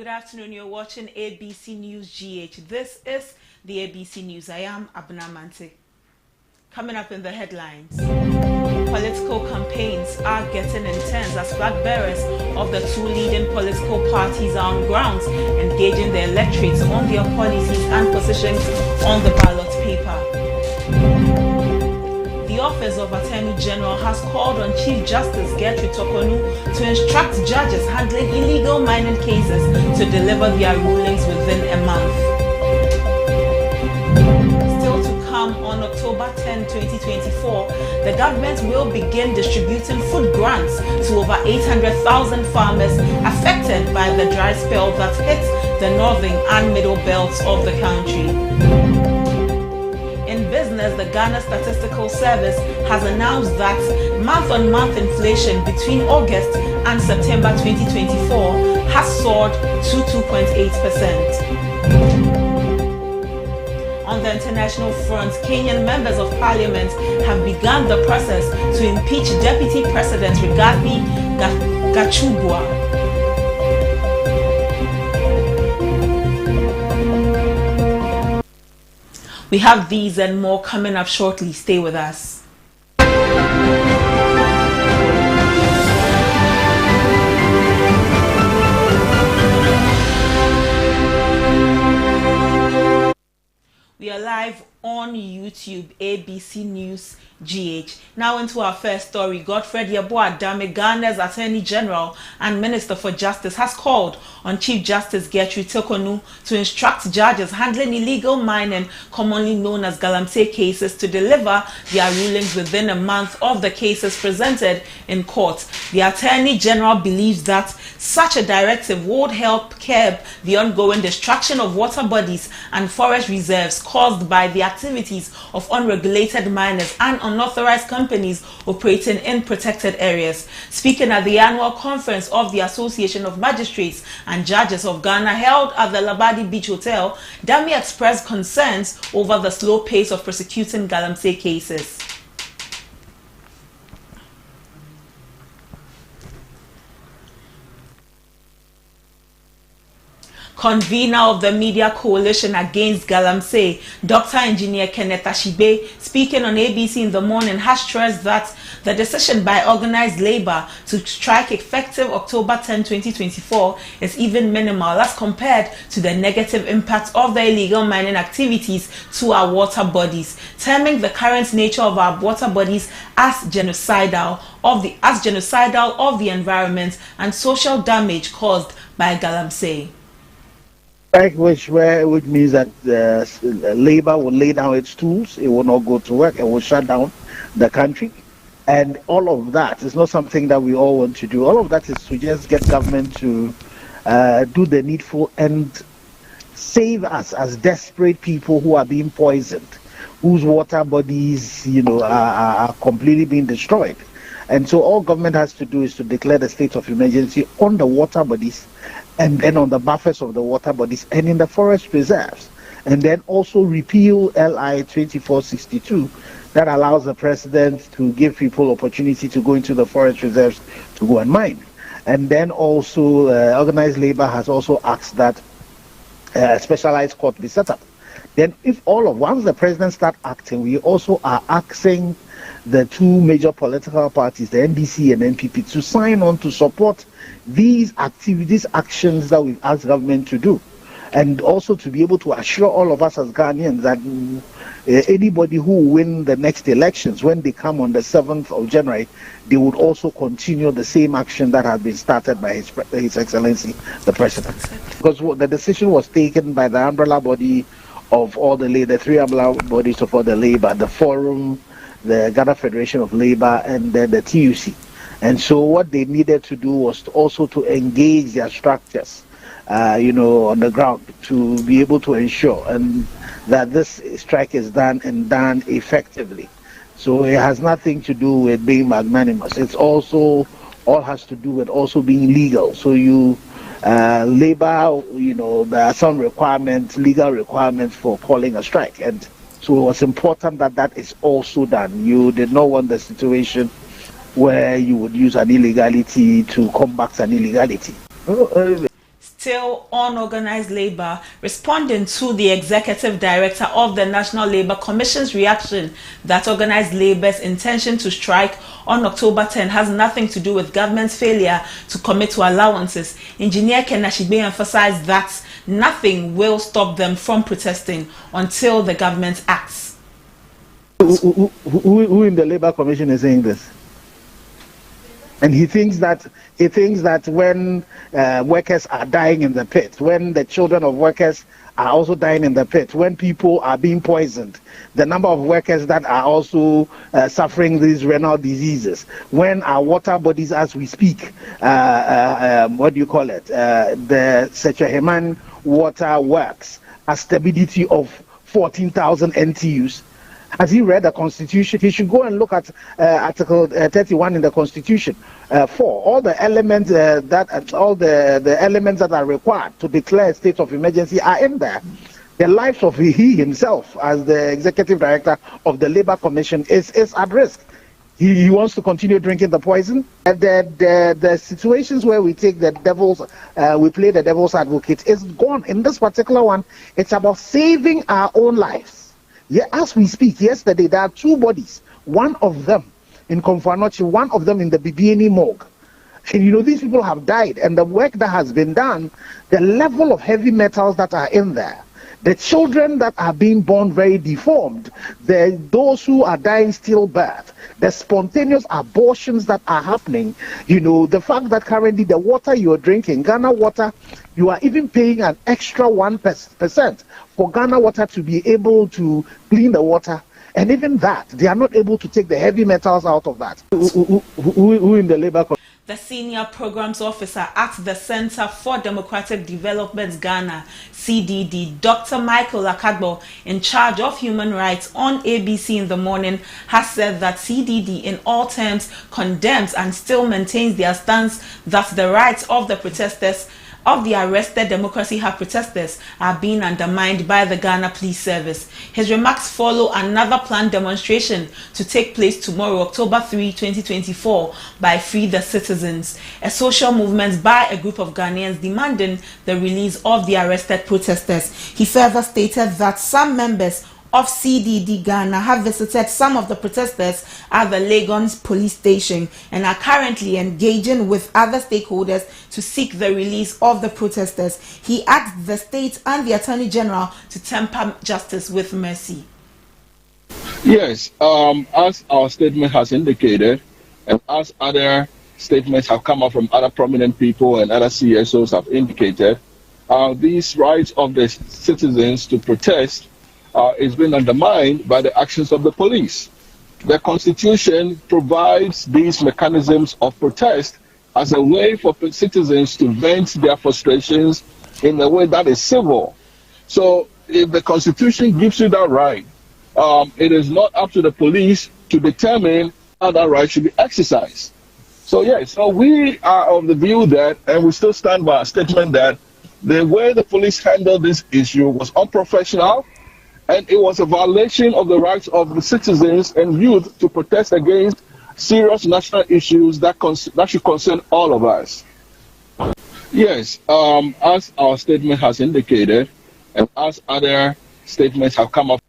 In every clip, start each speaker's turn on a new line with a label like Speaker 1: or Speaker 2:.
Speaker 1: Good afternoon. You're watching ABC News GH. This is the ABC News. I am Abna Mante. Coming up in the headlines. Political campaigns are getting intense as flag bearers of the two leading political parties are on grounds engaging the electorates on their policies and positions on the ballot paper. The Office of Attorney General has called on Chief Justice Gertrude Tokonu to instruct judges handling illegal mining cases to deliver their rulings within a month. Still to come on October 10, 2024, the government will begin distributing food grants to over 800,000 farmers affected by the dry spell that hit the northern and middle belts of the country. In business, the Ghana Statistical Service has announced that month-on-month inflation between August and September 2024 has soared to 2.8%. On the international front, Kenyan members of parliament have begun the process to impeach Deputy President Rigathi Gachagua. We have these and more coming up shortly. Stay with us. We are live on YouTube, ABC News GH. Now into our first story. Godfred Yeboah Dame, Ghana's Attorney General and Minister for Justice, has called on Chief Justice Gertrude Tokonu to instruct judges handling illegal mining, commonly known as Galamsey cases, to deliver their rulings within a month of the cases presented in court. The Attorney General believes that such a directive would help curb the ongoing destruction of water bodies and forest reserves caused by the activities of unregulated miners and unauthorized companies operating in protected areas. Speaking at the annual conference of the Association of Magistrates and Judges of Ghana held at the Labadi Beach Hotel, Dami expressed concerns over the slow pace of prosecuting Galamsey cases. Convener of the Media Coalition Against Galamsey, Dr. Engineer Kenneth Ashibe, speaking on ABC in the morning, has stressed that the decision by organized labor to strike effective October 10, 2024 is even minimal as compared to the negative impact of the illegal mining activities to our water bodies, terming the current nature of our water bodies as genocidal of the environment and social damage caused by Galamsey.
Speaker 2: Which means that labor will lay down its tools, it will not go to work, it will shut down the country. And all of that is not something that we all want to do. All of that is to just get government to do the needful and save us as desperate people who are being poisoned, whose water bodies, are completely being destroyed. And so all government has to do is to declare the state of emergency on the water bodies, and then on the buffers of the water bodies and in the forest reserves, and then also repeal LI 2462 that allows the president to give people opportunity to go into the forest reserves to go and mine. And then also organized labor has also asked that a specialized court be set up. Then once the president start acting, we also are asking the two major political parties, the NDC and NPP, to sign on to support these actions that we've asked government to do, and also to be able to assure all of us as Ghanaians that anybody who will win the next elections, when they come on the 7th of January, they would also continue the same action that has been started by His Excellency the President. Because the decision was taken by the umbrella body of all the three umbrella bodies of all the labor, the Forum, the Ghana Federation of Labor, and then the TUC. And so what they needed to do was also to engage their structures, on the ground, to be able to ensure that this strike is done effectively. So it has nothing to do with being magnanimous. It's also all has to do with also being legal. So labor, there are some legal requirements for calling a strike, and so it was important that is also done. You did not want the situation where you would use an illegality to combat an illegality.
Speaker 1: Still unorganized labor, responding to the executive director of the National Labour Commission's reaction that organized labor's intention to strike on October 10 has nothing to do with government's failure to commit to allowances. Engineer Kenashigbe emphasized that nothing will stop them from protesting until the government acts.
Speaker 2: Who in the Labour Commission is saying this? And he thinks that when workers are dying in the pit, when the children of workers are also dying in the pit, when people are being poisoned, the number of workers that are also suffering these renal diseases, when our water bodies, as we speak, what do you call it? The Secheheman water works, a stability of 14,000 NTUs. Has he read the Constitution? He should go and look at Article 31 in the Constitution. For all the elements the elements that are required to declare a state of emergency are in there. The lives of he himself, as the executive director of the Labour Commission, is at risk. He wants to continue drinking the poison. And the situations where we take we play the devil's advocate is gone. In this particular one, it's about saving our own lives. Yeah, as we speak, yesterday there are two bodies. One of them in Komfanochi, one of them in the BBNE morgue. And these people have died, and the work that has been done, the level of heavy metals that are in there, the children that are being born very deformed, those who are dying stillbirth, the spontaneous abortions that are happening, the fact that currently the water you're drinking, Ghana water, you are even paying an extra 1% for Ghana water to be able to clean the water. And even that, they are not able to take the heavy metals out of that. Who in the Labour?
Speaker 1: The senior programs officer at the Center for Democratic Development Ghana, CDD, Dr. Michael Akagbo, in charge of human rights on ABC in the morning, has said that CDD in all terms condemns and still maintains their stance that the rights of the protesters, of the arrested Democracy Hub protesters, are being undermined by the Ghana Police Service. His remarks follow another planned demonstration to take place tomorrow, October 3, 2024, by Free the Citizens, a social movement by a group of Ghanaians demanding the release of the arrested protesters. He further stated that some members of CDD Ghana have visited some of the protesters at the Lagos police station and are currently engaging with other stakeholders to seek the release of the protesters. He asked the state and the Attorney General to temper justice with mercy.
Speaker 3: Yes, as our statement has indicated, and as other statements have come up from other prominent people and other CSOs have indicated, these rights of the citizens to protest is being undermined by the actions of the police. The Constitution provides these mechanisms of protest as a way for citizens to vent their frustrations in a way that is civil. So if the Constitution gives you that right, it is not up to the police to determine how that right should be exercised. So yes, so we are of the view that, and we still stand by our statement that the way the police handled this issue was unprofessional, and it was a violation of the rights of the citizens and youth to protest against serious national issues that should concern all of us. Yes, as our statement has indicated, and as other statements have come up.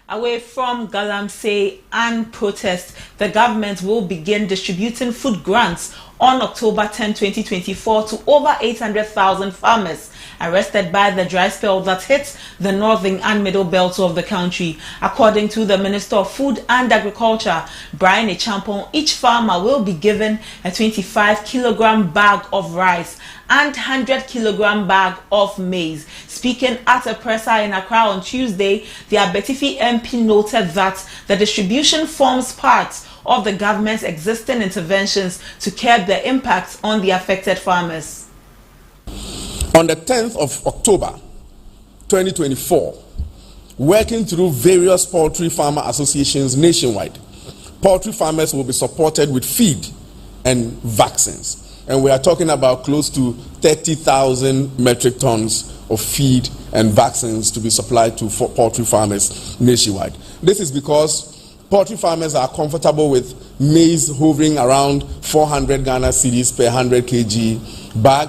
Speaker 1: Away from Galamsey and protest, the government will begin distributing food grants on October 10, 2024 to over 800,000 farmers arrested by the dry spell that hit the northern and middle belts of the country. According to the Minister of Food and Agriculture, Brian Echampong, each farmer will be given a 25-kilogram bag of rice and 100-kilogram bag of maize. Speaking at a presser in Accra on Tuesday, the Abetifi MP noted that the distribution forms part of the government's existing interventions to curb the impact on the affected farmers.
Speaker 4: On the 10th of October 2024, working through various poultry farmer associations nationwide, poultry farmers will be supported with feed and vaccines. And we are talking about close to 30,000 metric tons of feed and vaccines to be supplied to poultry farmers nationwide. This is because poultry farmers are comfortable with maize hovering around 400 Ghana cedis per 100 kg bag,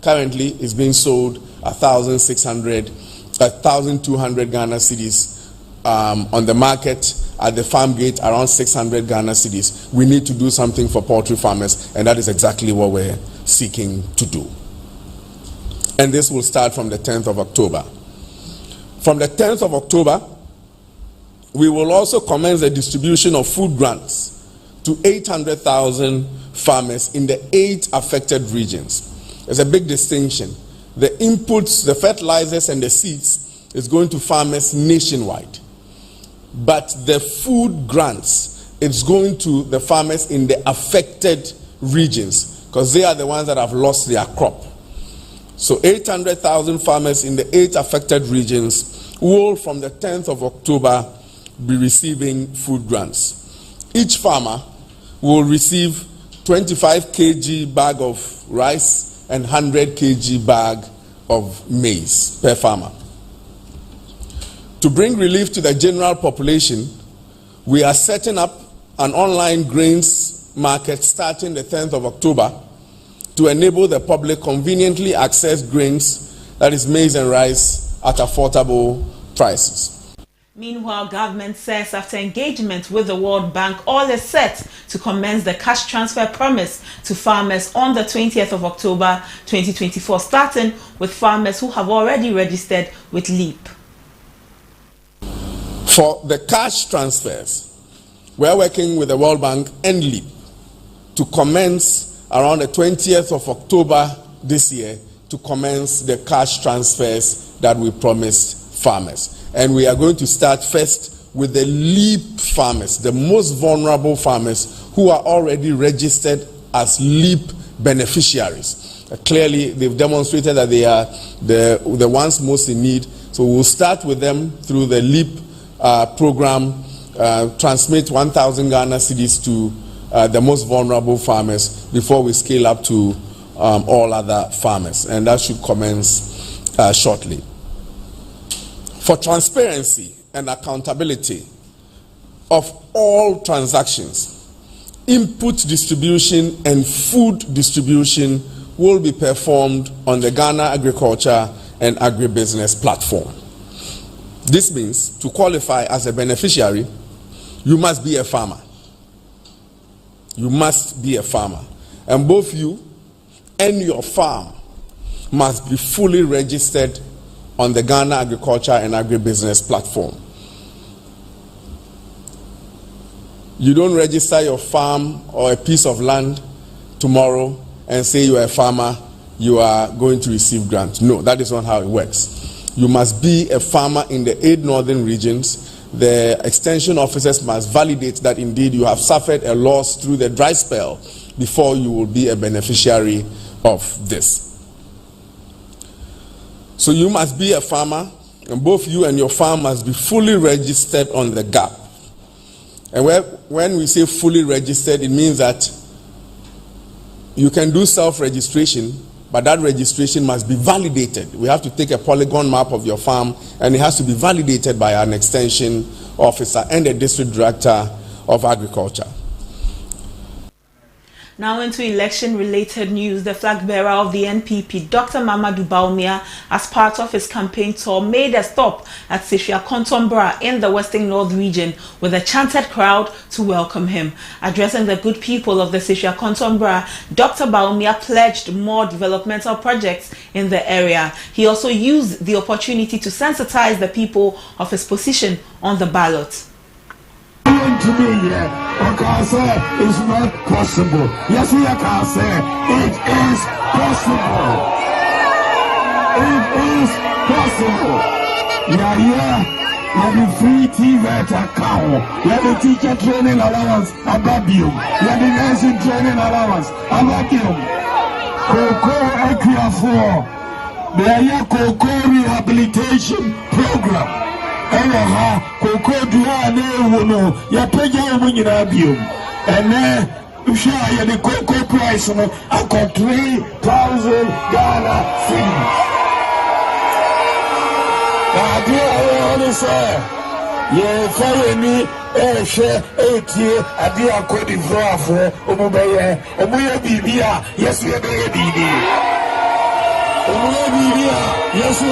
Speaker 4: currently is being sold 1,200 Ghana cedis on the market. At the farm gate, around 600 Ghana cedis. We need to do something for poultry farmers, and that is exactly what we're seeking to do. And this will start from the 10th of October. From the 10th of October, we will also commence the distribution of food grants to 800,000 farmers in the 8 affected regions. There's a big distinction. The inputs, the fertilizers, and the seeds is going to farmers nationwide. But the food grants, it's going to the farmers in the affected regions because they are the ones that have lost their crop. So 800,000 farmers in the 8 affected regions will, from the 10th of October, be receiving food grants. Each farmer will receive 25 kg bag of rice and 100 kg bag of maize per farmer. To bring relief to the general population, we are setting up an online grains market starting the 10th of October to enable the public conveniently access grains, that is maize and rice, at affordable prices.
Speaker 1: Meanwhile, government says after engagement with the World Bank, all is set to commence the cash transfer promise to farmers on the 20th of October 2024, starting with farmers who have already registered with LEAP.
Speaker 4: For the cash transfers, we are working with the World Bank and LEAP to commence around the 20th of October this year to commence the cash transfers that we promised farmers. And we are going to start first with the LEAP farmers, the most vulnerable farmers who are already registered as LEAP beneficiaries. Clearly, they've demonstrated that they are the ones most in need. So we'll start with them through the LEAP program, transmit 1,000 Ghana cedis to the most vulnerable farmers before we scale up to all other farmers. And that should commence shortly. For transparency and accountability of all transactions, input distribution and food distribution will be performed on the Ghana Agriculture and Agribusiness platform. This means to qualify as a beneficiary, you must be a farmer. You must be a farmer. And both you and your farm must be fully registered on the Ghana Agriculture and Agribusiness platform. You don't register your farm or a piece of land tomorrow and say you are a farmer, you are going to receive grants. No, that is not how it works. You must be a farmer in the 8 northern regions. The extension officers must validate that indeed you have suffered a loss through the dry spell before you will be a beneficiary of this. So you must be a farmer, and both you and your farm must be fully registered on the GAP. And when we say fully registered, it means that you can do self-registration, but that registration must be validated. We have to take a polygon map of your farm, and it has to be validated by an extension officer and the district director of agriculture.
Speaker 1: Now into election-related news, the flag bearer of the NPP, Dr. Mamadou Bawumia, as part of his campaign tour, made a stop at Seshua Kontombra in the Western North region with a chanted crowd to welcome him. Addressing the good people of the Seshua Kontombra, Dr. Bawumia pledged more developmental projects in the area. He also used the opportunity to sensitize the people of his position on the ballot.
Speaker 5: To me, because it's not possible. Yes, we can say it is possible. It is possible. Yeah, the free TV account. The teacher training allowance above you. The nursing training allowance above you. Coco Equia 4. The Coco rehabilitation program. Coco Duane Wono, Yapeja Winina Bium, and then share the cocoa price of 3,000 Ghana cedis. I do say, yeah, follow me, share 8 years, I do a Cote d'Ivoire for Omobaye, Omoya Bibia, yes, we are baby. Yes, we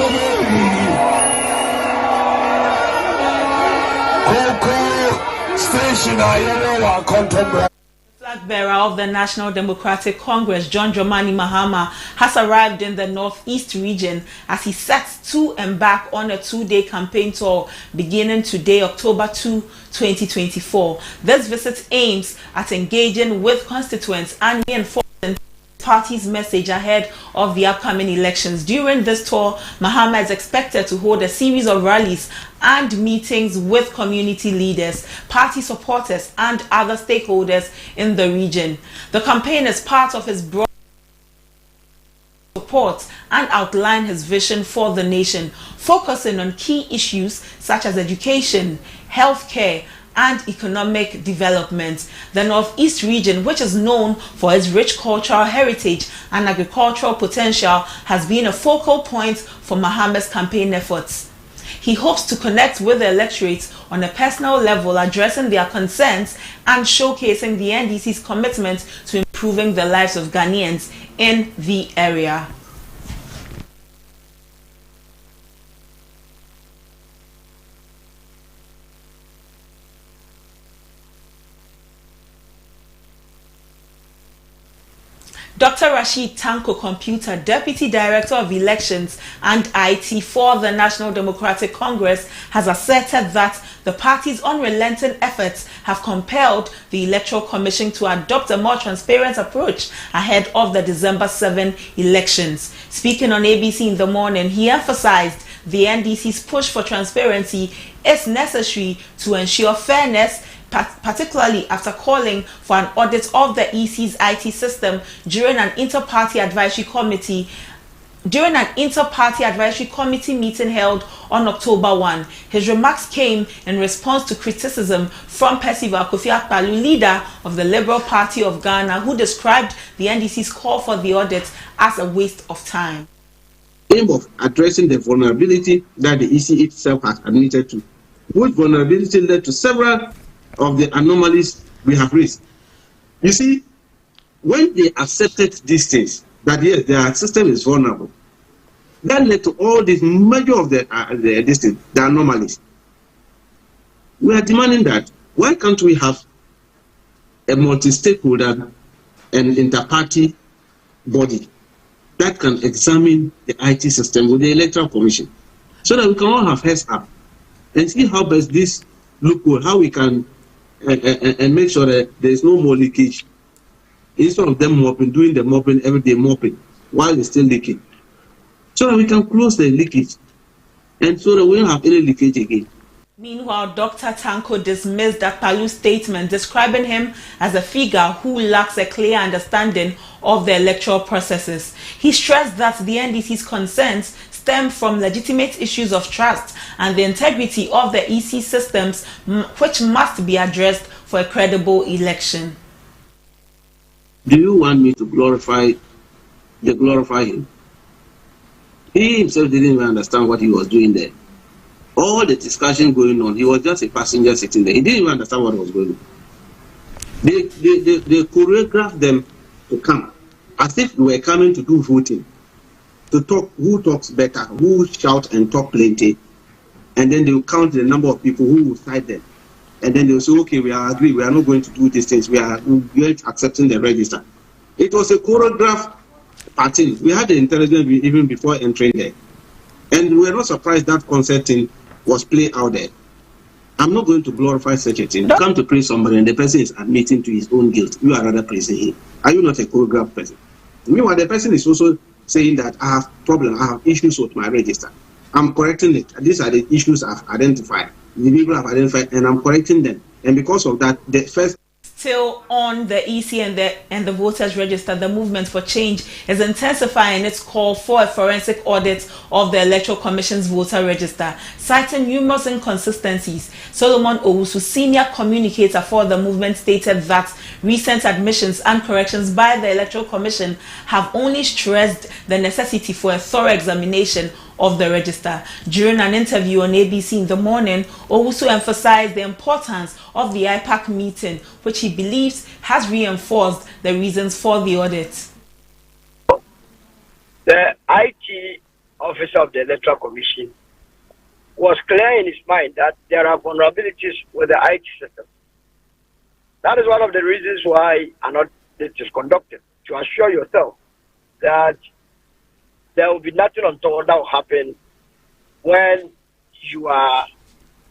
Speaker 5: Coco Station, I know our content.
Speaker 1: Flag bearer of the National Democratic Congress, John Dramani Mahama, has arrived in the Northeast region as he sets to embark on a two-day campaign tour beginning today, October 2, 2024. This visit aims at engaging with constituents and reinforcing party's message ahead of the upcoming elections. During this tour, Mahama is expected to hold a series of rallies and meetings with community leaders, party supporters, and other stakeholders in the region. The campaign is part of his broad support and outline his vision for the nation, focusing on key issues such as education, healthcare, and economic development. The Northeast region, which is known for its rich cultural heritage and agricultural potential, has been a focal point for Mahama's campaign efforts. He hopes to connect with the electorate on a personal level, addressing their concerns and showcasing the NDC's commitment to improving the lives of Ghanaians in the area. Dr. Rashid Tanko Computer, Deputy Director of Elections and IT for the National Democratic Congress, has asserted that the party's unrelenting efforts have compelled the Electoral Commission to adopt a more transparent approach ahead of the December 7 elections. Speaking on ABC in the morning, he emphasized the NDC's push for transparency is necessary to ensure fairness, particularly after calling for an audit of the EC's IT system during an inter-party advisory committee meeting held on October 1. His remarks came in response to criticism from Percival Kofi-Akpaloo, leader of the Liberal Party of Ghana, who described the NDC's call for the audit as a waste of time.
Speaker 6: Aim of addressing the vulnerability that the EC itself has admitted to, which vulnerability led to several of the anomalies we have raised. You see, when they accepted these things, that yes, their system is vulnerable, that led to all these major of the anomalies. We are demanding that, why can't we have a multi-stakeholder and inter-party body that can examine the IT system with the Electoral Commission, so that we can all have heads up and see how best this loophole, how we can and make sure that there is no more leakage. Instead of them doing the mopping, everyday mopping, while it's still leaking. So that we can close the leakage, and so that we don't have any leakage again.
Speaker 1: Meanwhile, Dr. Tanko dismissed Akpaloo's statement, describing him as a figure who lacks a clear understanding of the electoral processes. He stressed that the NDC's concerns stem from legitimate issues of trust and the integrity of the EC systems, which must be addressed for a credible election.
Speaker 6: Do you want me to glorify him? He himself didn't even understand what he was doing there. All the discussion going on, he was just a passenger sitting there. He didn't even understand what was going on. They choreographed them to come as if we were coming to do voting, to talk who talks better, who shout and talk plenty, and then they will count the number of people who will cite them. And then they will say, okay, we are agree, we are not going to do these things, we are accepting the register. It was a choreographed party. We had the intelligence even before entering there. And we were not surprised that concert thing was played out there. I'm not going to glorify such a thing. You come to praise somebody and the person is admitting to his own guilt. You are rather praising him. Are you not a choreographed person? Meanwhile, the person is also saying that I have problems, I have issues with my register. I'm correcting it. These are the issues I've identified. The people have identified, and I'm correcting them. And because of that, the first...
Speaker 1: Still on the EC and the voters register, the movement for change is intensifying its call for a forensic audit of the Electoral Commission's voter register, citing numerous inconsistencies. Solomon Owusu, senior communicator for the movement, stated that recent admissions and corrections by the Electoral Commission have only stressed the necessity for a thorough examination of the register. During an interview on ABC in the morning, Owusu emphasized the importance of the IPAC meeting, which he believes has reinforced the reasons for the audit.
Speaker 7: The IT officer of the Electoral Commission was clear in his mind that there are vulnerabilities with the IT system. That is one of the reasons why an audit is conducted, to assure yourself that there will be nothing untoward that will happen when you are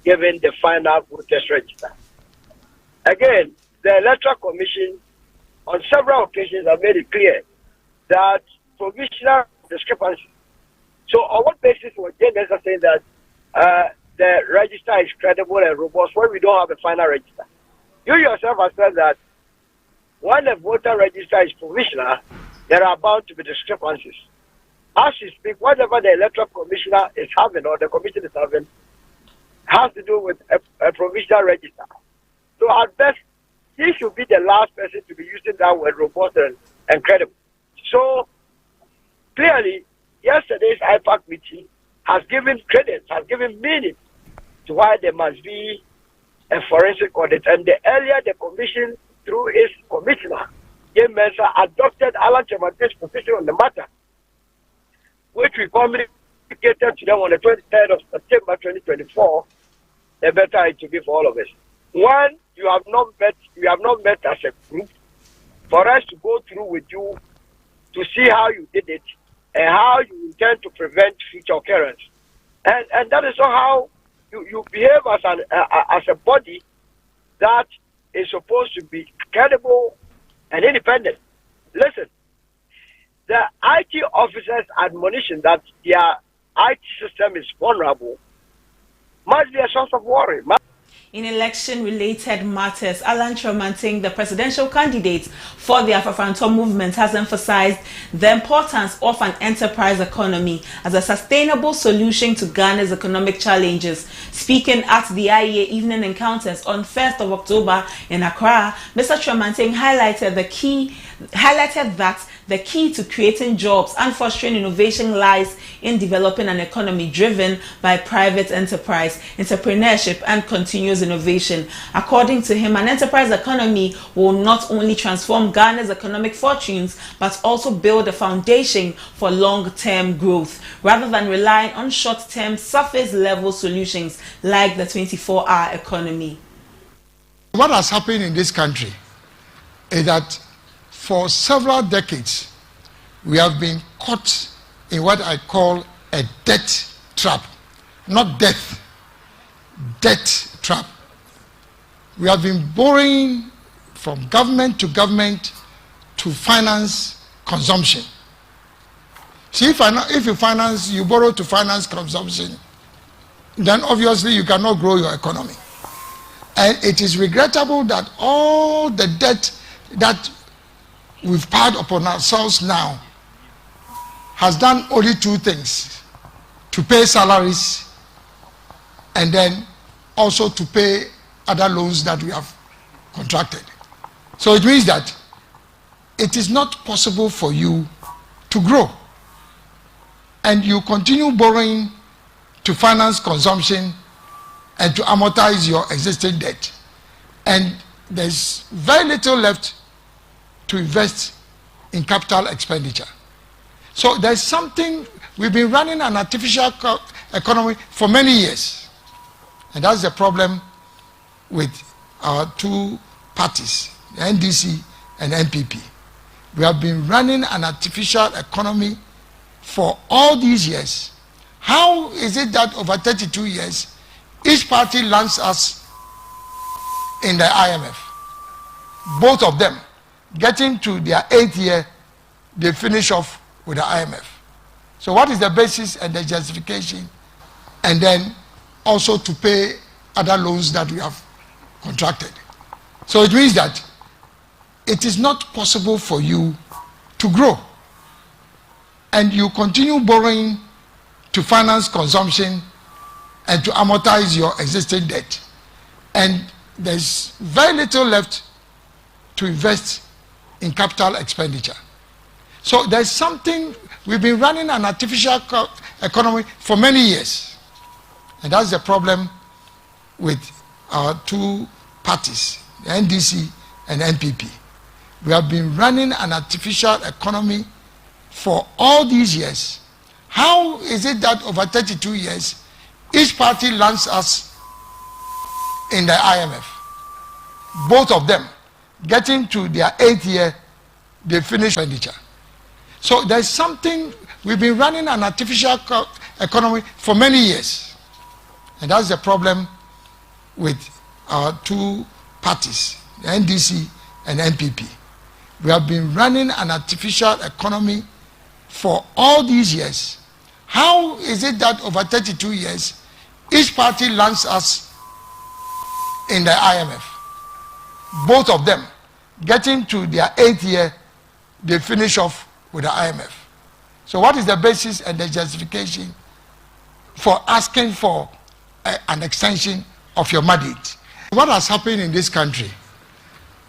Speaker 7: given the final voters register. Again, the Electoral Commission on several occasions have made it clear that provisional discrepancy. So on what basis was James saying that the register is credible and robust when we don't have a final register? You yourself have said that when a voter register is provisional, there are bound to be discrepancies. As you speak, whatever the Electoral Commissioner is having or the Commission is having has to do with a provisional register. So at best, he should be the last person to be using that word robust and credible. So clearly, yesterday's IPAC meeting has given credence, has given meaning to why there must be a forensic audit. And the earlier the Commission, through its Commissioner, James Mensah, adopted Alan Chemante's position on the matter, which we communicated to them on the 23rd of September 2024, the better it to be for all of us. One, you have not met as a group for us to go through with you to see how you did it and how you intend to prevent future occurrence. And that is how you behave as a body that is supposed to be credible and independent. Listen, the IT officers' admonition that their IT system is vulnerable must be a source of worry.
Speaker 1: In election-related matters, Alan Tremanting, the presidential candidate for the Afrofanto movement, has emphasized the importance of an enterprise economy as a sustainable solution to Ghana's economic challenges. Speaking at the IEA Evening Encounters on 1st of October in Accra, Mr. Tremanting highlighted that the key to creating jobs and fostering innovation lies in developing an economy driven by private enterprise, entrepreneurship, and continuous innovation. According to him, an enterprise economy will not only transform Ghana's economic fortunes, but also build a foundation for long-term growth, rather than relying on short-term, surface-level solutions like the 24-hour economy.
Speaker 5: What has happened in this country is that for several decades, we have been caught in what I call a debt trap. Not death, debt trap. We have been borrowing from government to government to finance consumption. See, if you borrow to finance consumption, then obviously you cannot grow your economy. And it is regrettable that all the debt that we've piled upon ourselves now has done only two things: to pay salaries and then also to pay other loans that we have contracted. So it means that it is not possible for you to grow, and you continue borrowing to finance consumption and to amortize your existing debt, and there's very little left to invest in capital expenditure. So there's something, we've been running an artificial economy for many years, and that's the problem with our two parties, the NDC and NPP. We have been running an artificial economy for all these years. How is it that over 32 years, each party lands us in the IMF? Both of them, getting to their 8th year, they finish off with the IMF. So what is the basis and the justification? And then also to pay other loans that we have contracted. So it means that it is not possible for you to grow, and you continue borrowing to finance consumption and to amortize your existing debt, and there's very little left to invest in capital expenditure. So there's something, we've been running an artificial economy for many years, and that's the problem with our two parties, the NDC and NPP. We have been running an artificial economy for all these years. How is it that over 32 years, each party lands us in the IMF? Both of them, getting to their 8th year, they finish expenditure. So there's something, we've been running an artificial economy for many years. And that's the problem with our two parties, the NDC and NPP. We have been running an artificial economy for all these years. How is it that over 32 years, each party lands us in the IMF? Both of them, getting to their 8th year, they finish off with the IMF. So what is the basis and the justification for asking for an extension of your mandate? What has happened in this country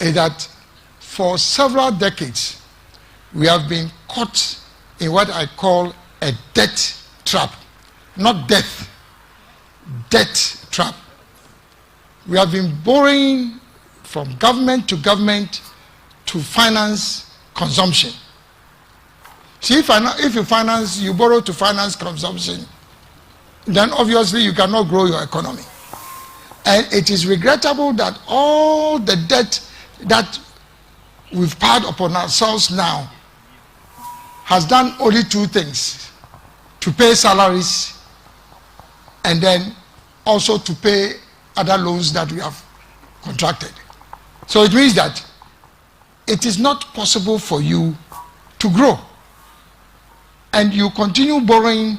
Speaker 5: is that for several decades, we have been caught in what I call a debt trap. Not death, debt trap. We have been borrowing from government to government to finance consumption. See, if you borrow to finance consumption, then obviously you cannot grow your economy. And it is regrettable that all the debt that we've piled upon ourselves now has done only two things: to pay salaries and then also to pay other loans that we have contracted. So it means that it is not possible for you to grow, and you continue borrowing.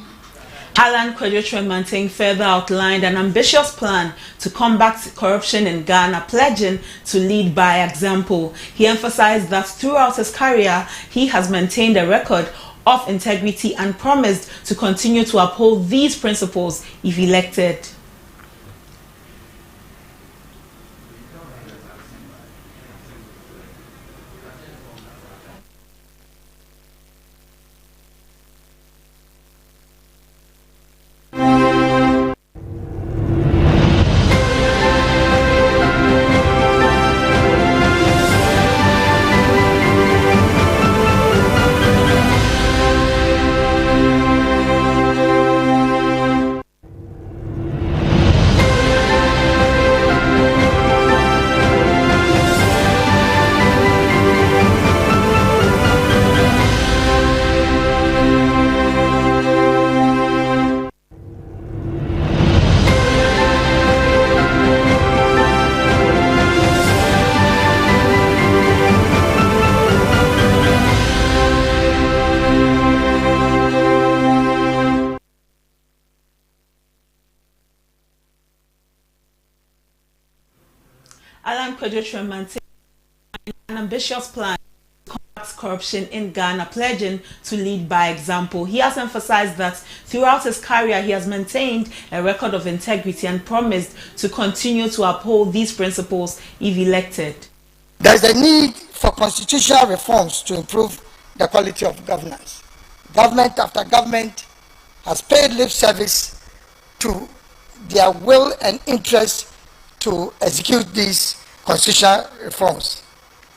Speaker 1: Alan Kwadwo further outlined an ambitious plan to combat corruption in Ghana, pledging to lead by example. He emphasized that throughout his career, he has maintained a record of integrity and promised to continue to uphold these principles if elected. Alan Kwadwo maintained an ambitious plan to combat corruption in Ghana, pledging to lead by example. He has emphasized that throughout his career, he has maintained a record of integrity and promised to continue to uphold these principles if elected.
Speaker 8: There is a need for constitutional reforms to improve the quality of governance. Government after government has paid lip service to their will and interest to execute these constitutional reforms.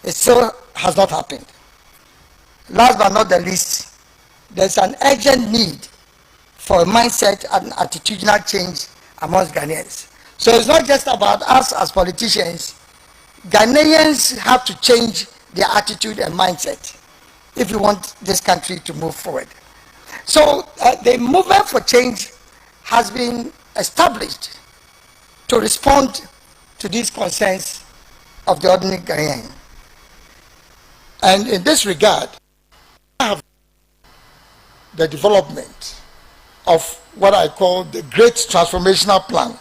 Speaker 8: It still has not happened. Last but not the least, there's an urgent need for a mindset and attitudinal change amongst Ghanaians. So it's not just about us as politicians. Ghanaians have to change their attitude and mindset if we want this country to move forward. So the movement for change has been established to respond to these concerns of the ordinary Ghanaian. And in this regard, I have the development of what I call the Great Transformational Plan,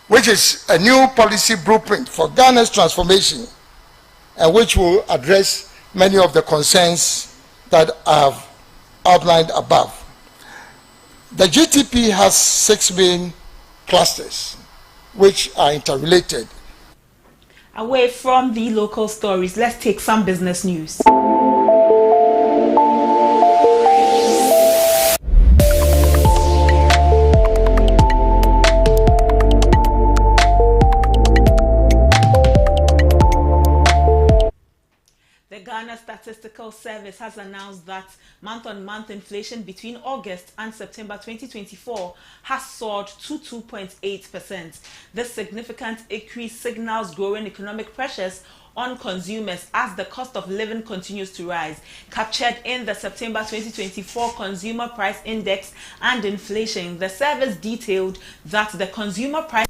Speaker 8: which is a new policy blueprint for Ghana's transformation, and which will address many of the concerns that I have outlined above. The GTP has 6 main clusters, which are interrelated.
Speaker 1: Away from the local stories, let's take some business news. The Ghana Statistical Service Service has announced that month-on-month inflation between August and September 2024 has soared to 2.8%. This significant increase signals growing economic pressures on consumers as the cost of living continues to rise. Captured in the September 2024 Consumer Price Index and Inflation, the service detailed that the consumer price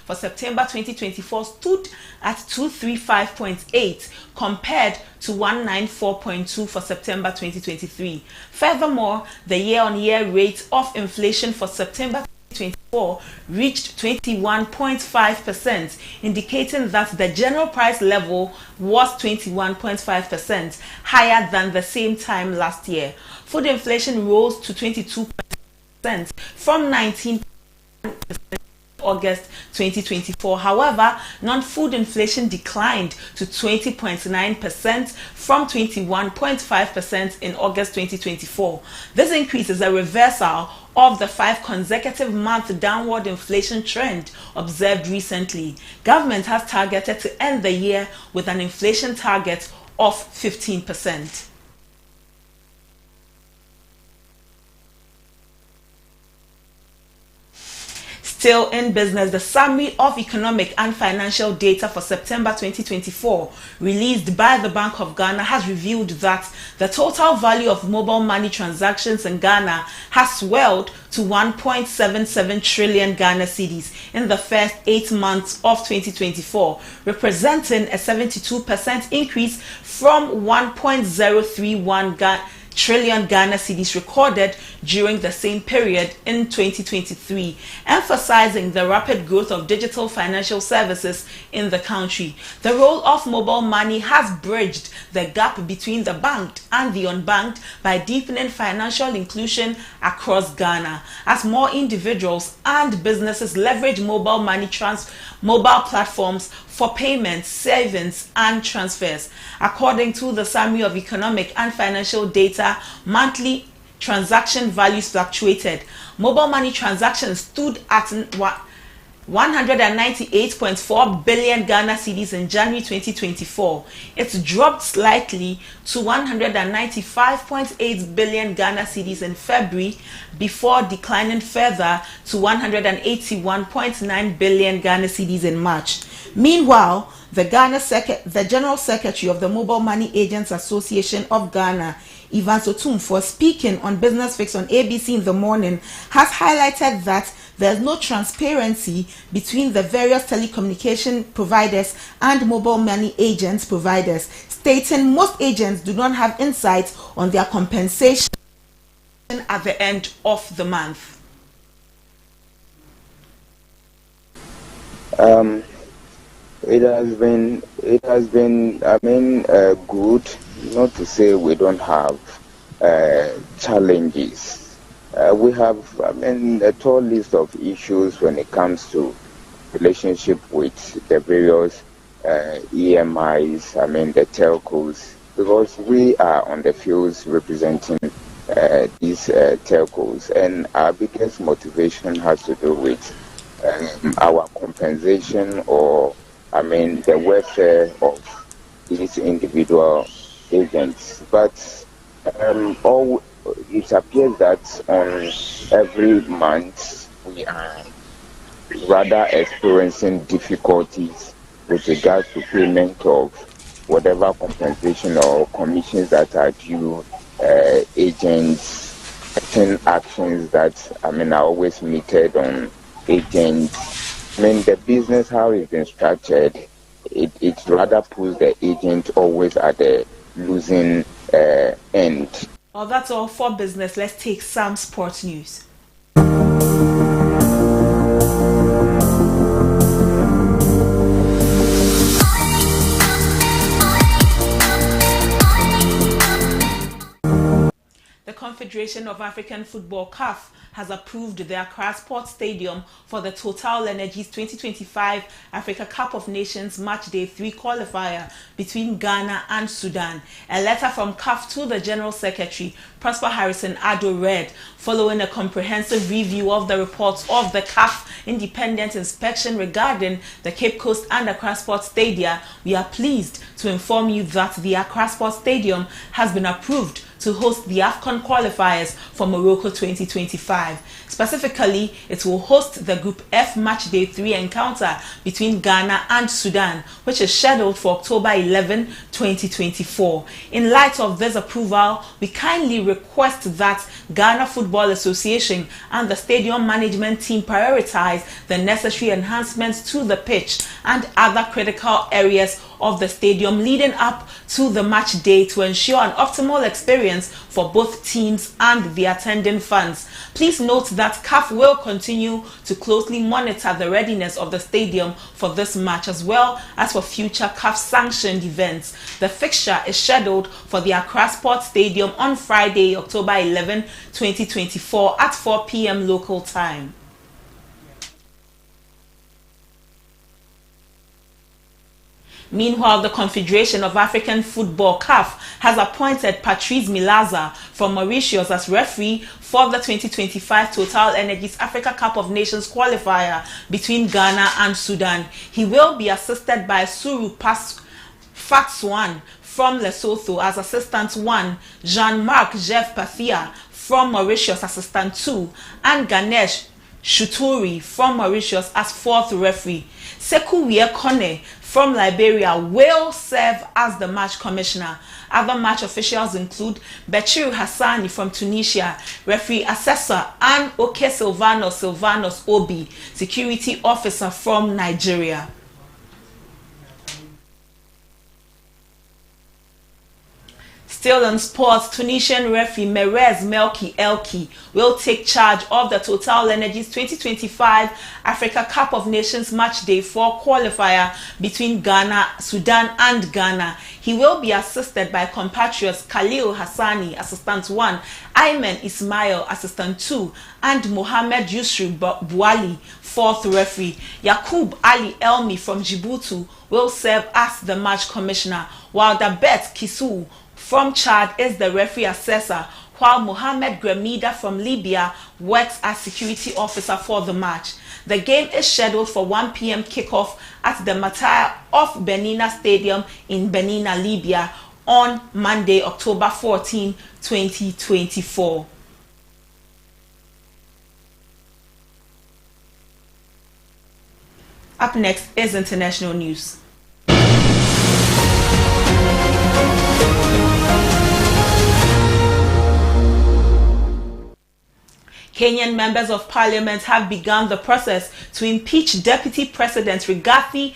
Speaker 1: for September 2024 stood at 235.8 compared to 194.2 for September 2023. Furthermore, the year-on-year rate of inflation for September 2024 reached 21.5%, indicating that the general price level was 21.5% higher than the same time last year. Food inflation rose to 22% from 19% August 2024. However, non-food inflation declined to 20.9% from 21.5% in August 2024. This increase is a reversal of the 5 consecutive month downward inflation trend observed recently. Government has targeted to end the year with an inflation target of 15%. Still in business, the summary of economic and financial data for September 2024 released by the Bank of Ghana has revealed that the total value of mobile money transactions in Ghana has swelled to 1.77 trillion Ghana cedis in the first 8 months of 2024, representing a 72% increase from 1.031 trillion Ghana cedis recorded during the same period in 2023, emphasizing the rapid growth of digital financial services in the country. The role of mobile money has bridged the gap between the banked and the unbanked by deepening financial inclusion across Ghana, as more individuals and businesses leverage mobile money mobile platforms for payments, savings, and transfers. According to the summary of economic and financial data, monthly transaction values fluctuated. Mobile money transactions stood at 198.4 billion Ghana cedis in January 2024. It dropped slightly to 195.8 billion Ghana cedis in February before declining further to 181.9 billion Ghana cedis in March. Meanwhile, the General Secretary of the Mobile Money Agents Association of Ghana, Ivan Sotumfo, speaking on Business Fix on ABC in the morning, has highlighted that there is no transparency between the various telecommunication providers and mobile money agents providers, stating most agents do not have insight on their compensation at the end of the month.
Speaker 9: It has been, good, not to say we don't have challenges. We have, a tall list of issues when it comes to relationship with the various EMIs, the telcos, because we are on the fields representing these telcos, and our biggest motivation has to do with our compensation or the welfare of these individual agents. But it appears that on every month we are rather experiencing difficulties with regards to payment of whatever compensation or commissions that are due agents, certain actions that are always meted on agents. The business, how it's been structured, it rather puts the agent always at the losing end.
Speaker 1: Well, that's all for business. Let's take some sports news. The Confederation of African Football (CAF) has approved the Accra Sports Stadium for the Total Energies 2025 Africa Cup of Nations Match Day 3 qualifier between Ghana and Sudan. A letter from CAF to the General Secretary, Prosper Harrison Addo, read, following a comprehensive review of the reports of the CAF independent inspection regarding the Cape Coast and Accra Sports Stadia, we are pleased to inform you that the Accra Sports Stadium has been approved to host the AFCON qualifiers for Morocco 2025. Specifically, it will host the Group F Match Day 3 encounter between Ghana and Sudan, which is scheduled for October 11, 2024. In light of this approval, we kindly request that Ghana Football Association and the stadium management team prioritize the necessary enhancements to the pitch and other critical areas of the stadium leading up to the match day to ensure an optimal experience for both teams and the attending fans. Please note that CAF will continue to closely monitor the readiness of the stadium for this match as well as for future CAF sanctioned events. The fixture is scheduled for the Accra Sports Stadium on Friday, October 11, 2024 at 4 p.m. local time. Meanwhile, the Confederation of African Football (CAF) has appointed Patrice Milaza from Mauritius as referee for the 2025 Total Energies Africa Cup of Nations qualifier between Ghana and Sudan. He will be assisted by Suru Fatswan from Lesotho as Assistant 1, Jean-Marc Jeff Pathia from Mauritius Assistant 2, and Ganesh Shuturi from Mauritius as 4th referee. Sekou Wiekone from Liberia will serve as the match commissioner. Other match officials include Bechiru Hassani from Tunisia, referee assessor, and Oke Silvanos Obi, security officer from Nigeria. Still in sports, Tunisian referee Merez Melki Elki will take charge of the Total Energies 2025 Africa Cup of Nations Match Day 4 qualifier between Ghana, Sudan and Ghana. He will be assisted by compatriots Khalil Hassani, Assistant 1, Ayman Ismail, Assistant 2, and Mohamed Yusri Bouali, 4th referee. Yakub Ali Elmi from Djibouti will serve as the match commissioner, while Dabet Kisu from Chad is the referee assessor, while Mohamed Gremida from Libya works as security officer for the match. The game is scheduled for 1 p.m. kickoff at the Mataya of Benina Stadium in Benina, Libya on Monday, October 14, 2024. Up next is international news. Kenyan members of parliament have begun the process to impeach Deputy President Rigathi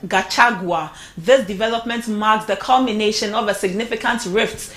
Speaker 1: Gachagua. This development marks the culmination of a significant rift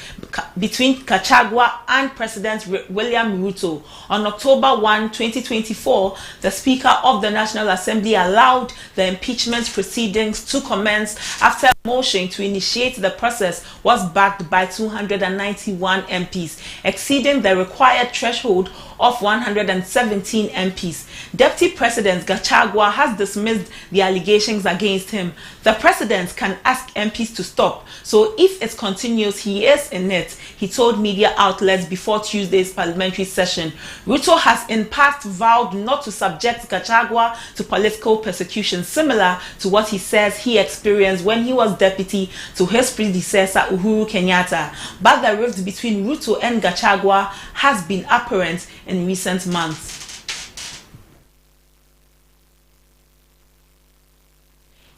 Speaker 1: between Gachagua and President William Ruto. On October 1, 2024, the Speaker of the National Assembly allowed the impeachment proceedings to commence after a motion to initiate the process was backed by 291 MPs, exceeding the required threshold of 117 MPs. Deputy President Gachagua has dismissed the allegations against him. The president can ask MPs to stop, so if it continues, he is in it, he told media outlets before Tuesday's parliamentary session. Ruto has in past vowed not to subject Gachagua to political persecution, similar to what he says he experienced when he was deputy to his predecessor Uhuru Kenyatta. But the rift between Ruto and Gachagua has been apparent in recent months.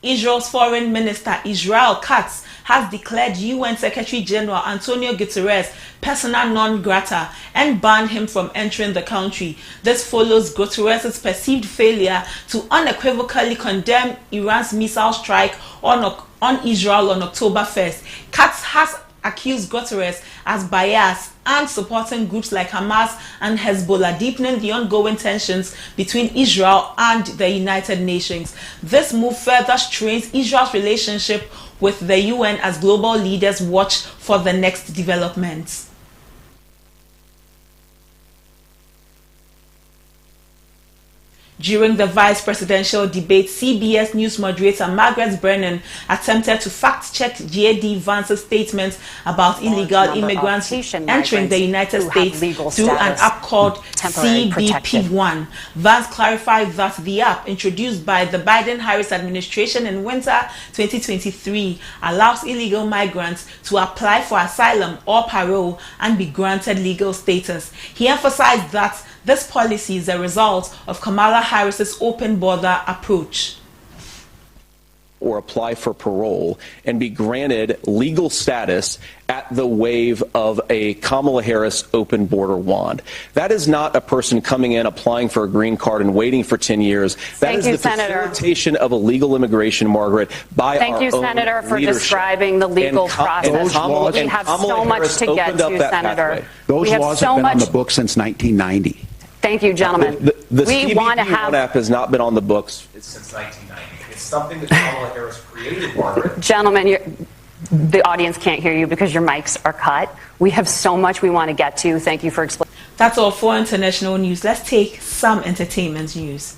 Speaker 1: Israel's Foreign Minister Israel Katz has declared UN Secretary General Antonio Guterres persona non grata and banned him from entering the country. This follows Guterres' perceived failure to unequivocally condemn Iran's missile strike on Israel on October 1st. Katz has accused Guterres as biased and supporting groups like Hamas and Hezbollah, deepening the ongoing tensions between Israel and the United Nations. This move further strains Israel's relationship with the UN as global leaders watch for the next developments. During the vice presidential debate, CBS News moderator Margaret Brennan attempted to fact-check J.D. Vance's statement about illegal immigrants entering the United States through an app called CBP1. Vance clarified that the app, introduced by the Biden-Harris administration in winter 2023, allows illegal migrants to apply for asylum or parole and be granted legal status. He emphasized that this policy is a result of Kamala Harris's open border approach.
Speaker 10: Or apply for parole and be granted legal status at the wave of a Kamala Harris open border wand. That is not a person coming in, applying for a green card and waiting for 10 years. That is the facilitation of illegal immigration, Margaret, by our own leadership.
Speaker 11: Thank you, Senator, for describing the legal process. We have so much to get to, Senator.
Speaker 12: Those laws have been on the books since 1990.
Speaker 11: Thank you, gentlemen.
Speaker 10: The CBP1 app has not been on the books since 1990. It's something that Kamala Harris created, Margaret.
Speaker 11: Gentlemen, the audience can't hear you because your mics are cut. We have so much we want to get to. Thank you for explaining.
Speaker 1: That's all for international news. Let's take some entertainment news.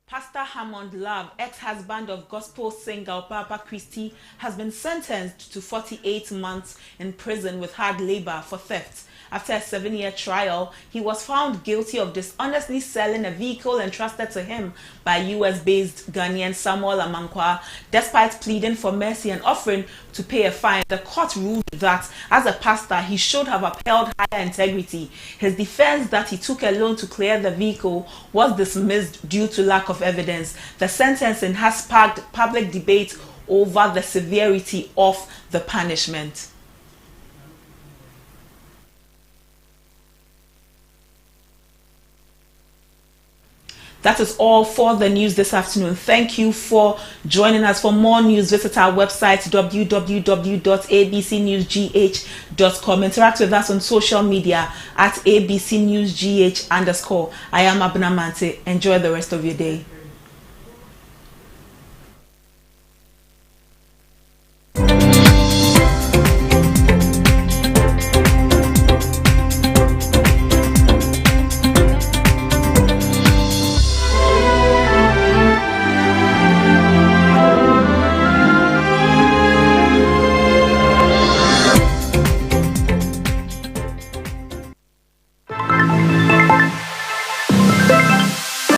Speaker 1: Pastor Hammond Love, ex-husband of gospel singer Papa Christie, has been sentenced to 48 months in prison with hard labor for theft. After a 7-year trial, he was found guilty of dishonestly selling a vehicle entrusted to him by US-based Ghanaian Samuel Amankwa. Despite pleading for mercy and offering to pay a fine, the court ruled that, as a pastor, he should have upheld higher integrity. His defense that he took a loan to clear the vehicle was dismissed due to lack of evidence. The sentencing has sparked public debate over the severity of the punishment. That is all for the news this afternoon. Thank you for joining us. For more news, visit our website www.abcnewsgh.com. Interact with us on social media at abcnewsgh_. I am Abna Mante. Enjoy the rest of your day.